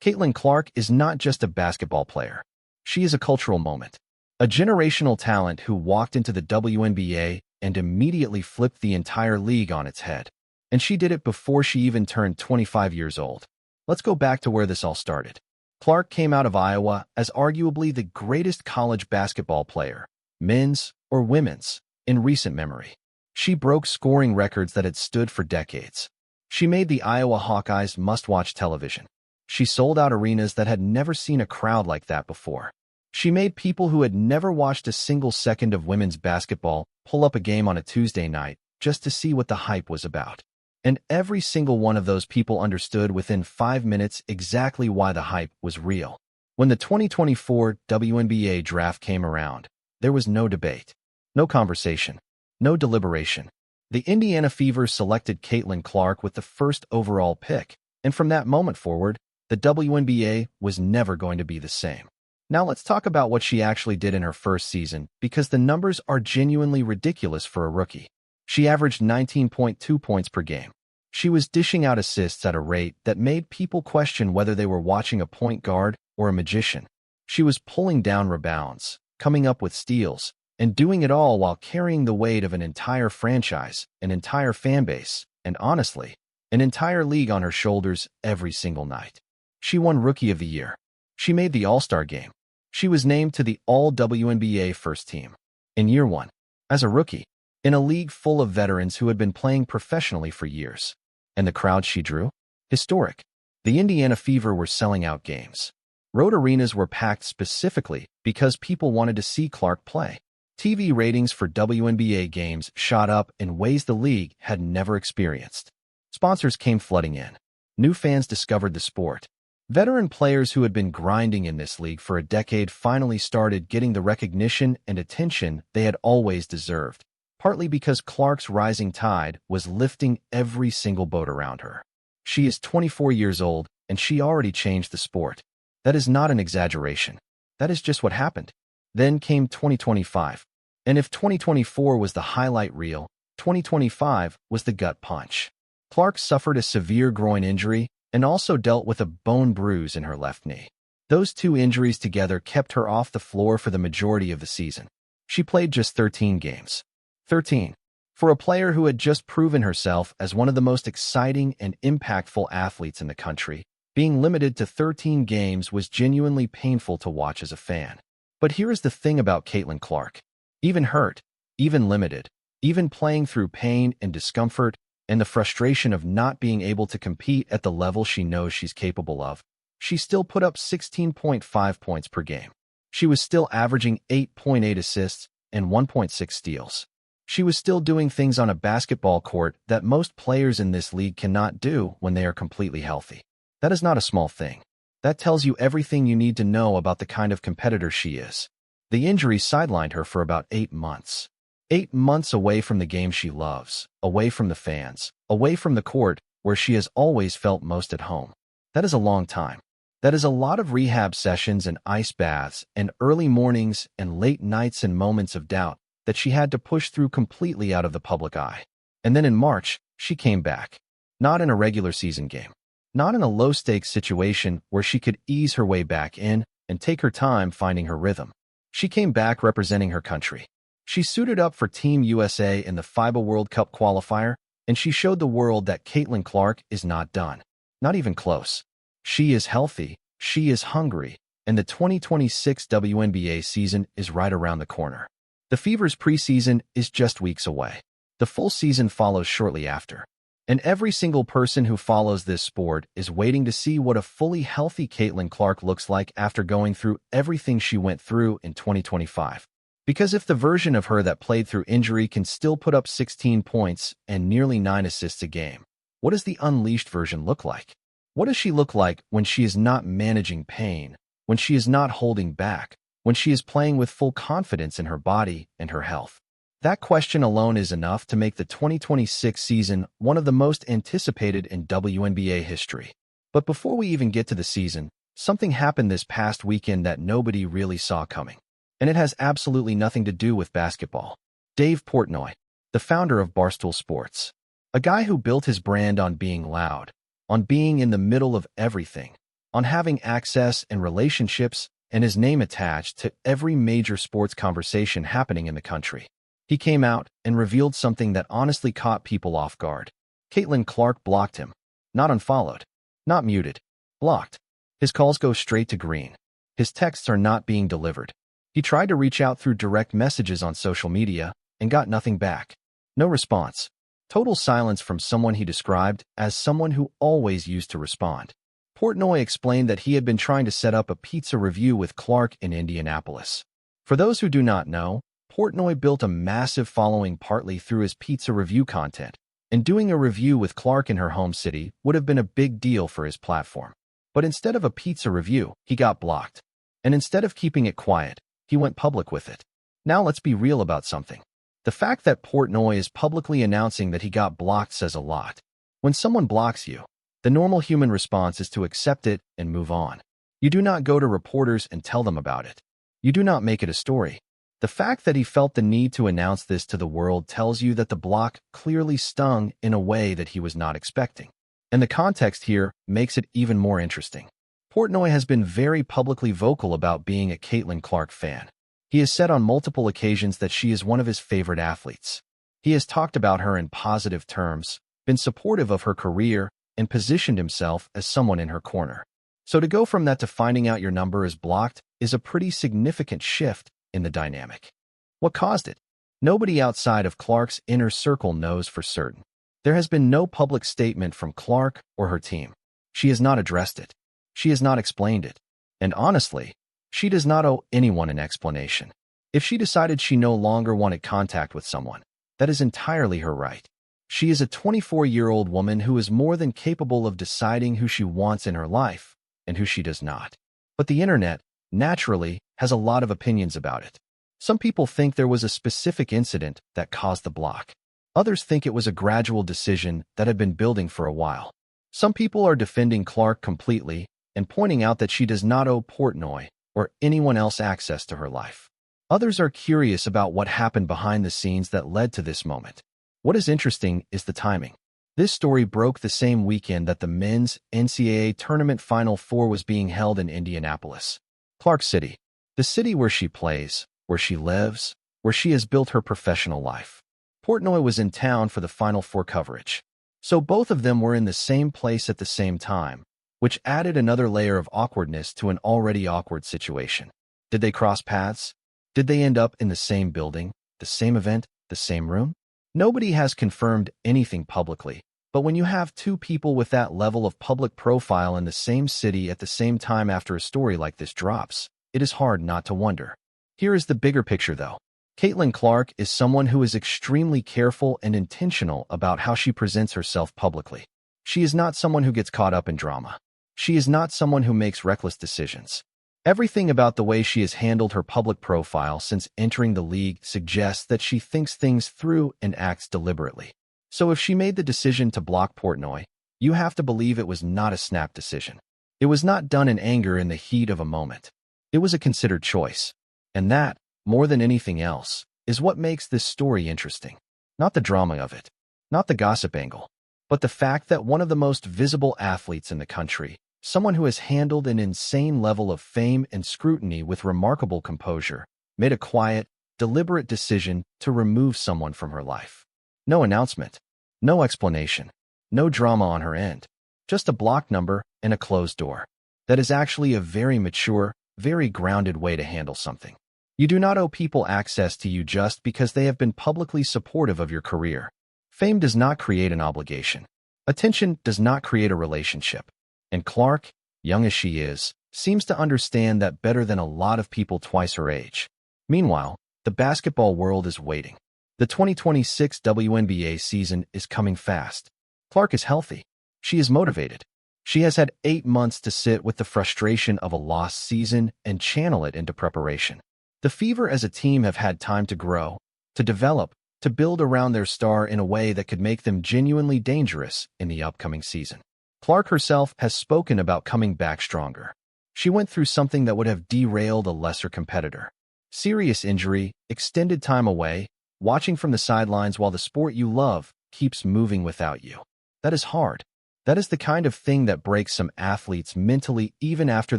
Caitlin Clark is not just a basketball player. She is a cultural moment. A generational talent who walked into the WNBA and immediately flipped the entire league on its head. And she did it before she even turned 25 years old. Let's go back to where this all started. Clark came out of Iowa as arguably the greatest college basketball player, men's or women's, in recent memory. She broke scoring records that had stood for decades. She made the Iowa Hawkeyes must-watch television. She sold out arenas that had never seen a crowd like that before. She made people who had never watched a single second of women's basketball pull up a game on a Tuesday night just to see what the hype was about. And every single one of those people understood within 5 minutes exactly why the hype was real. When the 2024 WNBA draft came around, there was no debate, no conversation, no deliberation. The Indiana Fever selected Caitlin Clark with the first overall pick, and from that moment forward, the WNBA was never going to be the same. Now let's talk about what she actually did in her first season, because the numbers are genuinely ridiculous for a rookie. She averaged 19.2 points per game. She was dishing out assists at a rate that made people question whether they were watching a point guard or a magician. She was pulling down rebounds, coming up with steals, and doing it all while carrying the weight of an entire franchise, an entire fan base, and honestly, an entire league on her shoulders every single night. She won Rookie of the Year. She made the All-Star game. She was named to the All-WNBA first team. In year one, as a rookie, in a league full of veterans who had been playing professionally for years. And the crowd she drew? Historic. The Indiana Fever were selling out games. Road arenas were packed specifically because people wanted to see Clark play. TV ratings for WNBA games shot up in ways the league had never experienced. Sponsors came flooding in. New fans discovered the sport. Veteran players who had been grinding in this league for a decade finally started getting the recognition and attention they had always deserved, partly because Clark's rising tide was lifting every single boat around her. She is 24 years old, and she already changed the sport. That is not an exaggeration. That is just what happened. Then came 2025. And if 2024 was the highlight reel, 2025 was the gut punch. Clark suffered a severe groin injury and also dealt with a bone bruise in her left knee. Those two injuries together kept her off the floor for the majority of the season. She played just 13 games. 13. For a player who had just proven herself as one of the most exciting and impactful athletes in the country, being limited to 13 games was genuinely painful to watch as a fan. But here is the thing about Caitlin Clark. Even hurt, even limited, even playing through pain and discomfort, and the frustration of not being able to compete at the level she knows she's capable of, she still put up 16.5 points per game. She was still averaging 8.8 assists and 1.6 steals. She was still doing things on a basketball court that most players in this league cannot do when they are completely healthy. That is not a small thing. That tells you everything you need to know about the kind of competitor she is. The injury sidelined her for about 8 months. 8 months away from the game she loves, away from the fans, away from the court where she has always felt most at home. That is a long time. That is a lot of rehab sessions and ice baths and early mornings and late nights and moments of doubt that she had to push through completely out of the public eye. And then in March, she came back. Not in a regular season game. Not in a low-stakes situation where she could ease her way back in and take her time finding her rhythm. She came back representing her country. She suited up for Team USA in the FIBA World Cup qualifier, and she showed the world that Caitlin Clark is not done. Not even close. She is healthy, she is hungry, and the 2026 WNBA season is right around the corner. The Fever's preseason is just weeks away. The full season follows shortly after. And every single person who follows this sport is waiting to see what a fully healthy Caitlin Clark looks like after going through everything she went through in 2025. Because if the version of her that played through injury can still put up 16 points and nearly 9 assists a game, what does the unleashed version look like? What does she look like when she is not managing pain, when she is not holding back, when she is playing with full confidence in her body and her health? That question alone is enough to make the 2026 season one of the most anticipated in WNBA history. But before we even get to the season, something happened this past weekend that nobody really saw coming. And it has absolutely nothing to do with basketball. Dave Portnoy, the founder of Barstool Sports, a guy who built his brand on being loud, on being in the middle of everything, on having access and relationships and his name attached to every major sports conversation happening in the country. He came out and revealed something that honestly caught people off guard. Caitlin Clark blocked him. Not unfollowed. Not muted. Blocked. His calls go straight to green. His texts are not being delivered. He tried to reach out through direct messages on social media and got nothing back. No response. Total silence from someone he described as someone who always used to respond. Portnoy explained that he had been trying to set up a pizza review with Clark in Indianapolis. For those who do not know, Portnoy built a massive following partly through his pizza review content, and doing a review with Clark in her home city would have been a big deal for his platform. But instead of a pizza review, he got blocked. And instead of keeping it quiet, he went public with it. Now let's be real about something. The fact that Portnoy is publicly announcing that he got blocked says a lot. When someone blocks you, the normal human response is to accept it and move on. You do not go to reporters and tell them about it. You do not make it a story. The fact that he felt the need to announce this to the world tells you that the block clearly stung in a way that he was not expecting. And the context here makes it even more interesting. Portnoy has been very publicly vocal about being a Caitlin Clark fan. He has said on multiple occasions that she is one of his favorite athletes. He has talked about her in positive terms, been supportive of her career, and positioned himself as someone in her corner. So to go from that to finding out your number is blocked is a pretty significant shift in the dynamic. What caused it? Nobody outside of Clark's inner circle knows for certain. There has been no public statement from Clark or her team. She has not addressed it. She has not explained it. And honestly, she does not owe anyone an explanation. If she decided she no longer wanted contact with someone, that is entirely her right. She is a 24-year-old woman who is more than capable of deciding who she wants in her life and who she does not. But the internet, naturally, has a lot of opinions about it. Some people think there was a specific incident that caused the block. Others think it was a gradual decision that had been building for a while. Some people are defending Clark completely and pointing out that she does not owe Portnoy or anyone else access to her life. Others are curious about what happened behind the scenes that led to this moment. What is interesting is the timing. This story broke the same weekend that the men's NCAA Tournament Final Four was being held in Indianapolis. Clark City, the city where she plays, where she lives, where she has built her professional life. Portnoy was in town for the Final Four coverage. So both of them were in the same place at the same time, which added another layer of awkwardness to an already awkward situation. Did they cross paths? Did they end up in the same building, the same event, the same room? Nobody has confirmed anything publicly, but when you have two people with that level of public profile in the same city at the same time after a story like this drops, it is hard not to wonder. Here is the bigger picture, though. Caitlin Clark is someone who is extremely careful and intentional about how she presents herself publicly. She is not someone who gets caught up in drama. She is not someone who makes reckless decisions. Everything about the way she has handled her public profile since entering the league suggests that she thinks things through and acts deliberately. So if she made the decision to block Portnoy, you have to believe it was not a snap decision. It was not done in anger in the heat of a moment. It was a considered choice. And that, more than anything else, is what makes this story interesting. Not the drama of it, not the gossip angle, but the fact that one of the most visible athletes in the country, someone who has handled an insane level of fame and scrutiny with remarkable composure, made a quiet, deliberate decision to remove someone from her life. No announcement, no explanation, no drama on her end, just a block number and a closed door. That is actually a very mature, very grounded way to handle something. You do not owe people access to you just because they have been publicly supportive of your career. Fame does not create an obligation. Attention does not create a relationship. And Clark, young as she is, seems to understand that better than a lot of people twice her age. Meanwhile, the basketball world is waiting. The 2026 WNBA season is coming fast. Clark is healthy. She is motivated. She has had 8 months to sit with the frustration of a lost season and channel it into preparation. The Fever as a team have had time to grow, to develop, to build around their star in a way that could make them genuinely dangerous in the upcoming season. Clark herself has spoken about coming back stronger. She went through something that would have derailed a lesser competitor. Serious injury, extended time away, watching from the sidelines while the sport you love keeps moving without you. That is hard. That is the kind of thing that breaks some athletes mentally even after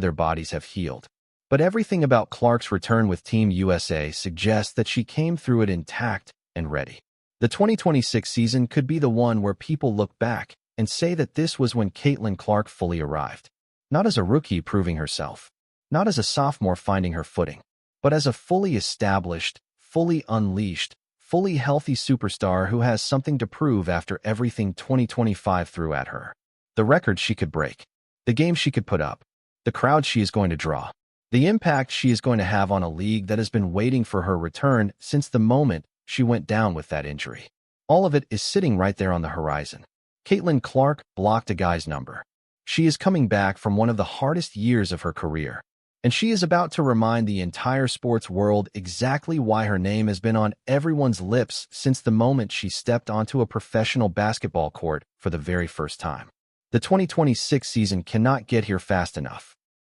their bodies have healed. But everything about Clark's return with Team USA suggests that she came through it intact and ready. The 2026 season could be the one where people look back and say that this was when Caitlin Clark fully arrived. Not as a rookie proving herself, not as a sophomore finding her footing, but as a fully established, fully unleashed, fully healthy superstar who has something to prove after everything 2025 threw at her. The record she could break, the game she could put up, the crowd she is going to draw, the impact she is going to have on a league that has been waiting for her return since the moment she went down with that injury. All of it is sitting right there on the horizon. Caitlin Clark blocked a guy's number. She is coming back from one of the hardest years of her career, and she is about to remind the entire sports world exactly why her name has been on everyone's lips since the moment she stepped onto a professional basketball court for the very first time. The 2026 season cannot get here fast enough.